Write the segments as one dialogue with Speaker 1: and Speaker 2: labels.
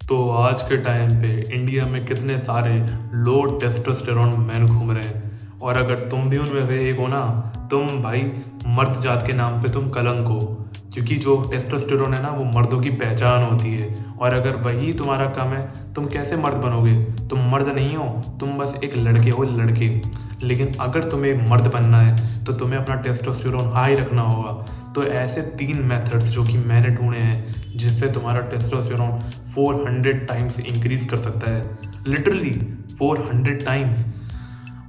Speaker 1: तो आज के टाइम पे इंडिया में कितने सारे लो टेस्टोस्टेरोन मैन घूम रहे हैं और अगर तुम भी उनमें से एक हो ना, तुम भाई मर्द जात के नाम पे तुम कलंक हो। क्योंकि जो टेस्टोस्टेरोन है ना, वो मर्दों की पहचान होती है और अगर वही तुम्हारा कम है, तुम कैसे मर्द बनोगे? तुम मर्द नहीं हो, तुम बस एक लड़के हो, लड़के। लेकिन अगर तुम्हें एक मर्द बनना है तो तुम्हें अपना टेस्टोस्टेरोन हाई रखना होगा। तो ऐसे 3 मेथड्स जो कि मैंने ढूंढे हैं जिससे तुम्हारा टेस्टोस्टेरोन 400 टाइम्स इंक्रीज कर सकता है, लिटरली 400 टाइम्स।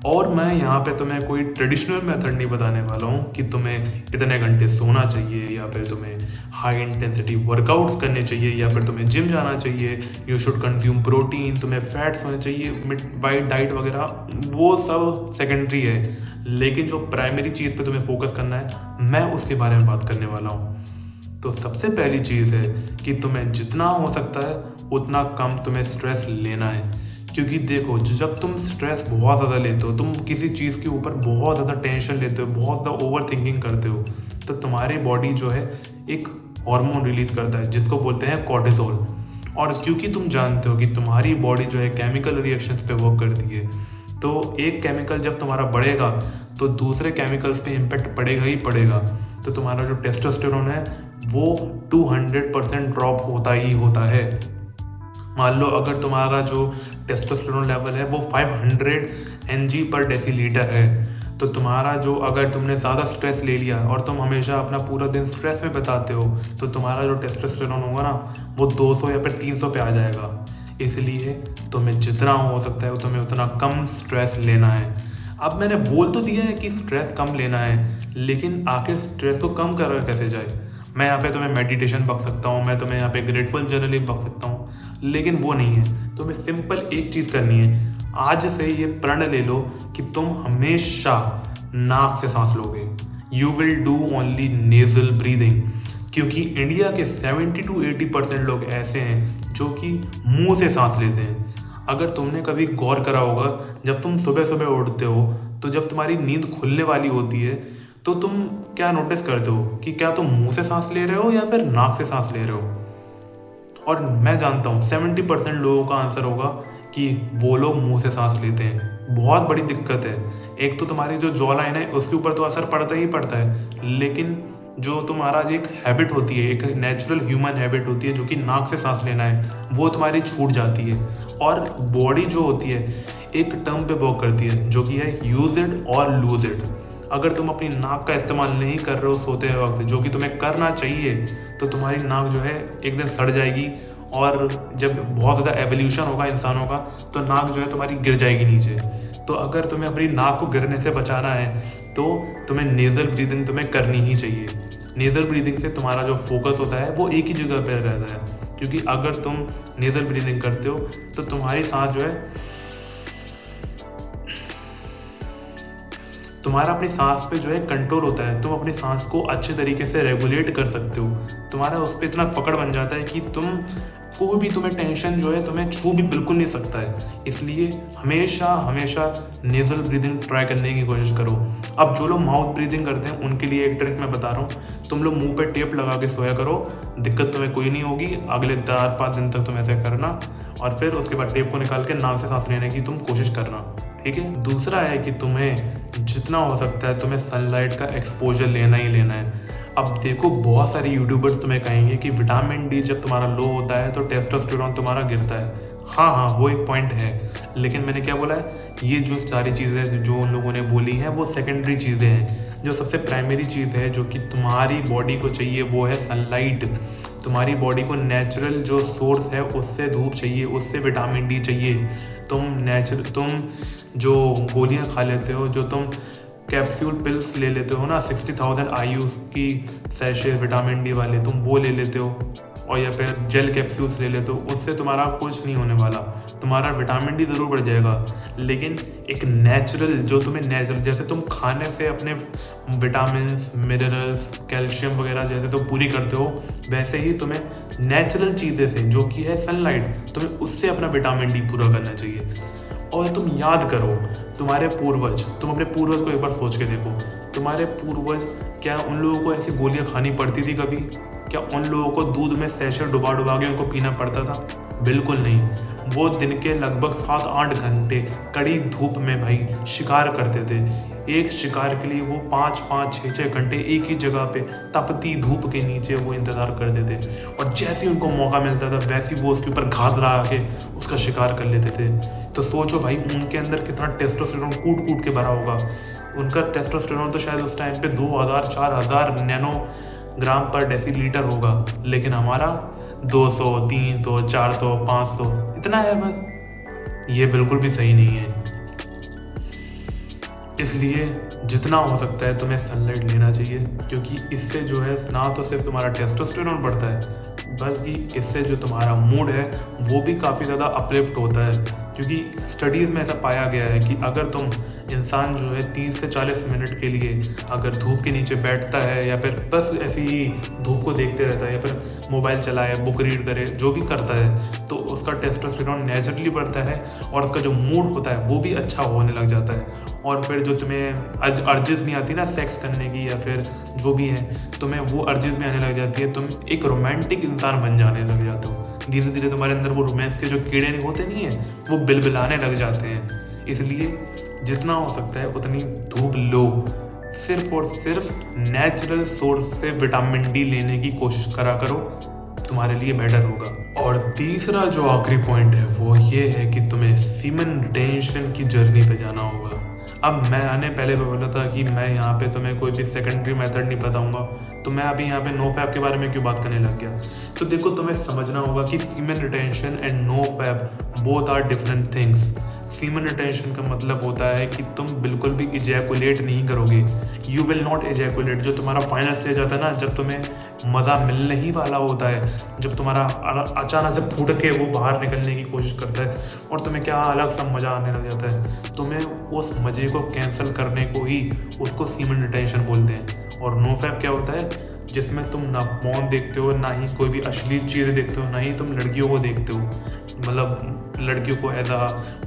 Speaker 1: और मैं यहाँ पे तुम्हें कोई ट्रेडिशनल मेथड नहीं बताने वाला हूँ कि तुम्हें इतने घंटे सोना चाहिए या फिर तुम्हें हाई इंटेंसिटी वर्कआउट्स करने चाहिए या फिर तुम्हें जिम जाना चाहिए, यू शुड कंज्यूम प्रोटीन, तुम्हें फैट्स होने चाहिए, वाइट डाइट वगैरह, वो सब सेकेंडरी है। लेकिन जो प्राइमरी चीज़ पे तुम्हें फोकस करना है, मैं उसके बारे में बात करने वाला हूँ। तो सबसे पहली चीज़ है कि तुम्हें जितना हो सकता है उतना कम तुम्हें स्ट्रेस लेना है। क्योंकि देखो, जब तुम स्ट्रेस बहुत ज़्यादा लेते हो, तुम किसी चीज़ के ऊपर बहुत ज़्यादा टेंशन लेते हो, बहुत ज़्यादा ओवर थिंकिंग करते हो, तो तुम्हारी बॉडी जो है एक हार्मोन रिलीज करता है जिसको बोलते हैं कॉर्टिसोल। और क्योंकि तुम जानते हो कि तुम्हारी बॉडी जो है केमिकल रिएक्शंस पे वर्क करती है, तो एक केमिकल जब तुम्हारा बढ़ेगा तो दूसरे केमिकल्स पे इम्पेक्ट पड़ेगा ही पड़ेगा। तो तुम्हारा जो टेस्टोस्टेरोन है वो 200% ड्रॉप होता ही होता है। मान लो अगर तुम्हारा जो टेस्टोस्टेरोन लेवल है वो 500 Ng/डेसीलीटर है, तो तुम्हारा जो, अगर तुमने ज़्यादा स्ट्रेस ले लिया और तुम हमेशा अपना पूरा दिन स्ट्रेस में बिताते हो, तो तुम्हारा जो टेस्टोस्टेरोन होगा ना, वो 200 या फिर 300 पे आ जाएगा। इसलिए तुम्हें जितना हो सकता है तुम्हें उतना कम स्ट्रेस लेना है। अब मैंने बोल तो दिया है कि स्ट्रेस कम लेना है, लेकिन आखिर स्ट्रेस को कम करा कैसे जाए? मैं यहाँ पे तुम्हें मेडिटेशन बक सकता हूँ, मैं तुम्हें यहाँ पे ग्रेटफुल जर्नलिंग बक सकता हूँ, लेकिन वो नहीं है। तुम्हें सिंपल एक चीज़ करनी है। आज से ये प्रण ले लो कि तुम हमेशा नाक से सांस लोगे। You will do only nasal breathing. क्योंकि इंडिया के 70 to 80% लोग ऐसे हैं जो कि मुंह से सांस लेते हैं। अगर तुमने कभी गौर करा होगा, जब तुम सुबह सुबह उठते हो तो जब तुम्हारी नींद खुलने वाली होती है तो तुम क्या नोटिस करते हो कि क्या तुम मुंह से सांस ले रहे हो या फिर नाक से सांस ले रहे हो? और मैं जानता हूँ 70% लोगों का आंसर होगा कि वो लोग मुंह से सांस लेते हैं। बहुत बड़ी दिक्कत है। एक तो तुम्हारी जो जॉ लाइन है उसके ऊपर तो असर पड़ता ही पड़ता है, लेकिन जो तुम्हारा जो एक हैबिट होती है, एक नेचुरल ह्यूमन हैबिट होती है जो कि नाक से सांस लेना है, वो तुम्हारी छूट जाती है। और बॉडी जो होती है एक टर्म पे वर्क करती है जो कि है यूज इट और लूज इट। अगर तुम अपनी नाक का इस्तेमाल नहीं कर रहे हो सोते वक्त, जो कि तुम्हें करना चाहिए, तो तुम्हारी नाक जो है एक दिन सड़ जाएगी और जब बहुत ज़्यादा एवोल्यूशन होगा इंसानों का तो नाक जो है तुम्हारी गिर जाएगी नीचे। तो अगर तुम्हें अपनी नाक को गिरने से बचाना है तो तुम्हें नेज़ल ब्रीदिंग तुम्हें करनी ही चाहिए। नेज़ल ब्रीदिंग से तुम्हारा जो फोकस होता है वो एक ही जगह पर रहता है। क्योंकि अगर तुम नेज़ल ब्रीदिंग करते हो तो तुम्हारी सांस जो है, तुम्हारा अपनी सांस पे जो है कंट्रोल होता है। तुम अपनी सांस को अच्छे तरीके से रेगुलेट कर सकते हो। तुम्हारा उस पर इतना पकड़ बन जाता है कि तुम कोई भी तुम्हें टेंशन जो है तुम्हें छू भी बिल्कुल नहीं सकता है। इसलिए हमेशा हमेशा नेज़ल ब्रीदिंग ट्राई करने की कोशिश करो। अब जो लोग माउथ ब्रीदिंग करते हैं उनके लिए एक ट्रिक मैं बता रहा हूँ। तुम लोग मुंह पे टेप लगा के सोया करो, दिक्कत तुम्हें कोई नहीं होगी। अगले 4-5 दिन तक तुम ऐसे करना और फिर उसके बाद टेप को निकाल के नाक से सांस लेने की तुम कोशिश करना, ठीक है? दूसरा है कि तुम्हें जितना हो सकता है तुम्हें सनलाइट का एक्सपोजर लेना ही लेना है। अब देखो, बहुत सारे यूट्यूबर्स तुम्हें कहेंगे कि विटामिन डी जब तुम्हारा लो होता है तो टेस्टोस्टेरोन तुम्हारा गिरता है। हाँ, वो एक पॉइंट है, लेकिन मैंने क्या बोला है, ये जो सारी चीज़ें जो उन लोगों ने बोली हैं वो सेकेंडरी चीज़ें हैं। जो सबसे प्राइमरी चीज़ है जो कि तुम्हारी बॉडी को चाहिए वो है सनलाइट। तुम्हारी बॉडी को नेचुरल जो सोर्स है उससे धूप चाहिए, उससे विटामिन डी चाहिए। तुम जो गोलियां खा लेते हो, जो तुम कैप्सूल पिल्स ले लेते हो ना, 60,000 IU की सैशे विटामिन डी वाले, तुम वो ले लेते हो, और या फिर जेल कैप्सूल्स ले लेते हो, उससे तुम्हारा कुछ नहीं होने वाला। तुम्हारा विटामिन डी ज़रूर बढ़ जाएगा, लेकिन एक नेचुरल, जो तुम्हें नेचुरल, जैसे तुम खाने से अपने विटामिन्स, मिनरल्स, कैल्शियम वगैरह जैसे तुम पूरी करते हो, वैसे ही तुम्हें नेचुरल चीज़ें से, जो कि है सनलाइट, तुम्हें उससे अपना विटामिन डी पूरा करना चाहिए। और तुम याद करो तुम्हारे पूर्वज, तुम अपने पूर्वज को एक बार सोच के देखो। तुम्हारे पूर्वज, क्या उन लोगों को ऐसी गोलियां खानी पड़ती थी कभी? क्या उन लोगों को दूध में सैशे डुबा डुबा के उनको पीना पड़ता था? बिल्कुल नहीं। वो दिन के लगभग 7-8 घंटे कड़ी धूप में भाई शिकार करते थे। एक शिकार के लिए वो 5-5, 6-6 घंटे एक ही जगह पे तपती धूप के नीचे वो इंतज़ार करते थे, और जैसे ही उनको मौका मिलता था वैसे ही वो उसके ऊपर घात लगा के उसका शिकार कर लेते थे। तो सोचो भाई उनके अंदर कितना टेस्टोस्टेरोन कूट-कूट के भरा होगा। उनका टेस्टोस्टेरोन तो शायद उस टाइम पे 2000-4000 नैनोग्राम पर डेसीलीटर होगा, लेकिन हमारा 200, 300, 400, 500 इतना है बस। ये बिल्कुल भी सही नहीं है। इसलिए जितना हो सकता है तुम्हें सनलाइट लेना चाहिए, क्योंकि इससे जो है ना तो सिर्फ तुम्हारा टेस्टोस्टेरोन बढ़ता है, बल्कि इससे जो तुम्हारा मूड है वो भी काफ़ी ज़्यादा अपलिफ्ट होता है। क्योंकि स्टडीज़ में ऐसा पाया गया है कि अगर तुम इंसान जो है 30 से 40 मिनट के लिए अगर धूप के नीचे बैठता है या फिर बस ऐसे ही धूप को देखते रहता है या फिर मोबाइल चलाए, बुक रीड करे, जो भी करता है, तो उसका टेस्टोस्टेरोन नेचुरली बढ़ता है और उसका जो मूड होता है वो भी अच्छा होने लग जाता है। और फिर जो तुम्हें अर्जेस नहीं आती ना सेक्स करने की या फिर जो भी है, तुम्हें वो अर्जेस भी आने लग जाती है। तुम एक रोमांटिक इंसान बन जाने लग जाते हो। धीरे धीरे तुम्हारे अंदर वो रोमांस के जो कीड़े नहीं होते नहीं है वो बिलबिलाने लग जाते हैं। इसलिए जितना हो सकता है उतनी धूप लो। सिर्फ और सिर्फ नेचुरल सोर्स से विटामिन डी लेने की कोशिश करा करो, तुम्हारे लिए बेटर होगा। और तीसरा जो आखिरी पॉइंट है वो ये है कि तुम्हें सीमन रिटेंशन की जर्नी पे जाना होगा। अब मैंने पहले भी बोला था कि मैं यहाँ पे तुम्हें कोई भी सेकेंडरी मेथड नहीं बताऊंगा, तो मैं अभी यहाँ पे नो फैप के बारे में क्यों बात करने लग गया। तो देखो तुम्हें समझना होगा कि semen retention and no fap both are different things. Semen retention का मतलब होता है कि तुम बिल्कुल भी इजैकुलेट नहीं करोगे, यू विल नॉट इजैकुलेट। जो तुम्हारा फाइनल स्टेज आता है ना, जब तुम्हें मज़ा मिलने ही वाला होता है, जब तुम्हारा अचानक से फूट के वो बाहर निकलने की कोशिश करता है और तुम्हें क्या अलग सा मज़ा आने लग जाता है, तुम्हें उस मज़े को कैंसिल करने को ही उसको सीमन रिटेंशन बोलते हैं। और नो फैप क्या होता है, जिसमें तुम ना पॉर्न देखते हो, ना ही कोई भी अश्लील चीज़ें देखते हो, ना ही तुम लड़कियों को देखते हो। मतलब लड़कियों को एज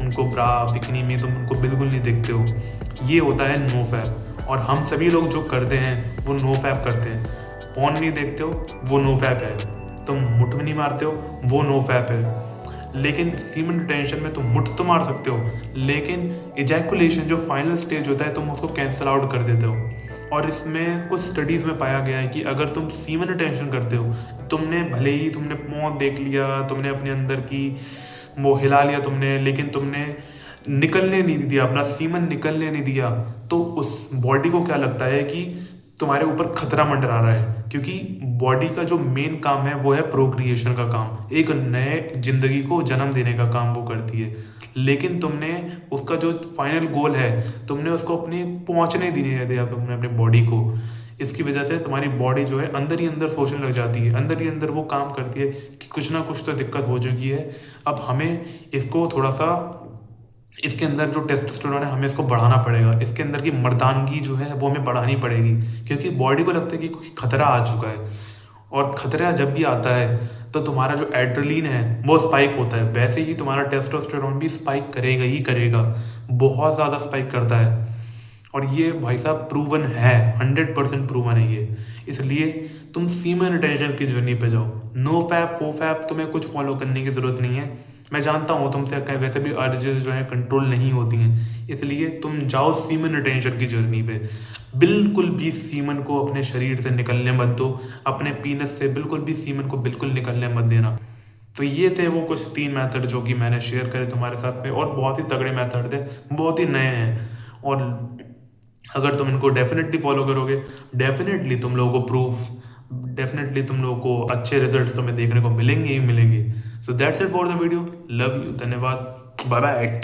Speaker 1: उनको ब्रा बिकनी में तुम उनको बिल्कुल नहीं देखते हो। ये होता है नो फैप। और हम सभी लोग जो करते हैं वो नो फैप करते हैं। पॉर्न नहीं देखते हो वो नो फैप है, तुम मुठ में नहीं मारते हो वो नो फैप है। लेकिन सीमन रिटेंशन में तुम मुठ तो मार सकते हो, लेकिन इजैकुलेशन जो फाइनल स्टेज होता है तुम उसको कैंसिल आउट कर देते हो। और इसमें कुछ स्टडीज़ में पाया गया है कि अगर तुम सीमन रिटेंशन करते हो, तुमने भले ही तुमने पॉर्न देख लिया, तुमने अपने अंदर की वो हिला लिया तुमने, लेकिन तुमने निकलने नहीं दिया, अपना सीमन निकलने नहीं दिया, तो उस बॉडी को क्या लगता है कि तुम्हारे ऊपर खतरा मंडरा रहा है। क्योंकि बॉडी का जो मेन काम है वो है प्रोक्रिएशन का काम, एक नए जिंदगी को जन्म देने का काम वो करती है। लेकिन तुमने उसका जो फाइनल गोल है तुमने उसको अपनी पहुंचने नहीं दिया तुमने अपनी बॉडी को। इसकी वजह से तुम्हारी बॉडी जो है अंदर ही अंदर सोचने लग जाती है, अंदर ही अंदर वो काम करती है कि कुछ ना कुछ तो दिक्कत हो चुकी है, अब हमें इसको थोड़ा सा, इसके अंदर जो टेस्टोस्टेरोन है हमें इसको बढ़ाना पड़ेगा, इसके अंदर की मर्दानगी जो है वो हमें बढ़ानी पड़ेगी। क्योंकि बॉडी को लगता है कि कोई खतरा आ चुका है, और खतरा जब भी आता है तो तुम्हारा जो एड्रेनलिन है वो स्पाइक होता है, वैसे ही तुम्हारा टेस्टोस्टेरोन भी स्पाइक करेगा ही करेगा, बहुत ज़्यादा स्पाइक करता है। और ये भाई साहब प्रूवन है, 100% प्रूवन है ये। इसलिए तुम सीमन रिटेंशन की जर्नी पे जाओ। नो फैप फो फैप तुम्हें कुछ फॉलो करने की ज़रूरत नहीं है। मैं जानता हूँ तुमसे कहीं वैसे भी अर्जेस जो है कंट्रोल नहीं होती हैं, इसलिए तुम जाओ सीमन रिटेंशन की जर्नी पे। बिल्कुल भी सीमन को अपने शरीर से निकलने मत दो, अपने पीनस से बिल्कुल भी सीमन को बिल्कुल निकलने मत देना। तो ये थे वो कुछ 3 मेथड जो कि मैंने शेयर करे तुम्हारे साथ में, और बहुत ही तगड़े मेथड थे, बहुत ही नए हैं। और अगर तुम इनको डेफिनेटली फॉलो करोगे, डेफिनेटली तुम लोगों को प्रूफ, डेफिनेटली तुम लोगों को अच्छे रिजल्ट तुम्हें देखने को मिलेंगे ही मिलेंगे। So that's it for the video. Love you, धन्यवाद, बाय बाय।